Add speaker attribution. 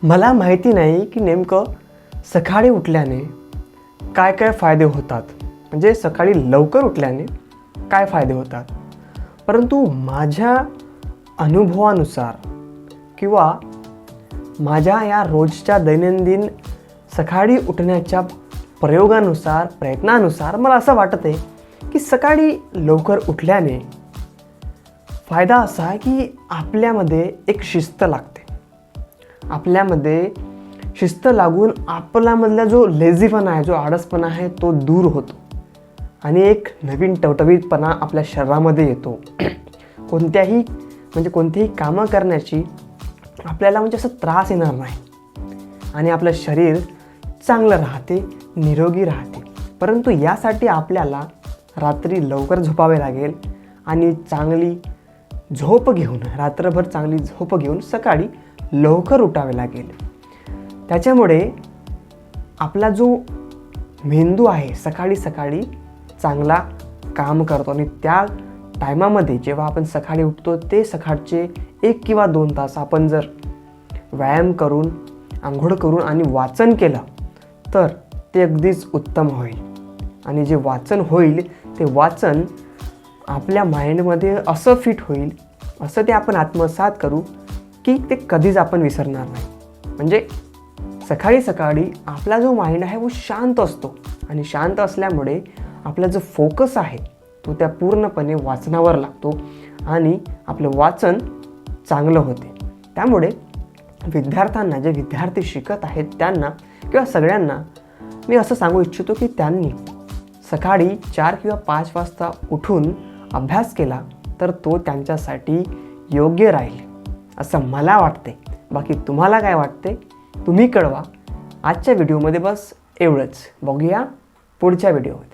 Speaker 1: मला माहिती नाही की नेमकं सकाळी उठल्याने काय काय फायदे होतात, म्हणजे सकाळी लवकर उठल्याने काय फायदे होतात. परंतु माझ्या अनुभवानुसार किंवा माझ्या या रोजच्या दैनंदिन सकाळी उठण्याच्या प्रयोगानुसार, प्रयत्नानुसार मला असं वाटत आहे की सकाळी लवकर उठल्याने फायदा असा आहे की आपल्यामध्ये एक शिस्त लागते. आपल्यामध्ये शिस्त लागून आपल्यामधला जो लेझीपणा आहे, जो आळसपणा आहे, तो दूर होतो आणि एक नवीन टवटवीतपणा आपल्या शरीरामध्ये येतो. कोणतेही कामं करण्याची आपल्याला असं त्रास येणार नाही आणि आपलं शरीर चांगलं राहते, निरोगी राहते. परंतु यासाठी आपल्याला रात्री लवकर झोपावे लागेल आणि चांगली झोप घेऊन, रात्रभर चांगली झोप घेऊन सकाळी लवकर उठावे लागेल. त्याच्यामुळे आपला जो मेंदू आहे सकाळी सकाळी चांगला काम करतो आणि त्या टायमामध्ये जेव्हा आपण सकाळी उठतो ते सकाळचे 1 किंवा 2 तास आपण जर व्यायाम करून, आंघोळ करून आणि वाचन केलं तर ते अगदीच उत्तम होईल. आणि जे वाचन होईल ते वाचन आपल्या माइंडमध्ये असं फिट होईल, असं ते आपण आत्मसात करू की ते कधीच आपण विसरणार नाही. म्हणजे सकाळी सकाळी आपला जो माइंड आहे तो शांत असतो आणि शांत असल्यामुळे आपला जो फोकस आहे तो त्या पूर्णपणे वाचनावर लागतो आणि आपलं वाचन चांगलं होते. त्यामुळे विद्यार्थ्यांना, जे विद्यार्थी शिकत आहेत त्यांना किंवा सगळ्यांना मी असं सांगू इच्छितो की त्यांनी सकाळी 4 किंवा 5 वाजता उठून अभ्यास केला तर तो त्यांच्यासाठी योग्य राहील असं मला वाटते. बाकी तुम्हाला काय वाटते तुम्ही कळवा. आजच्या व्हिडिओमध्ये बस एवढंच. बघूया पुढच्या व्हिडिओमध्ये.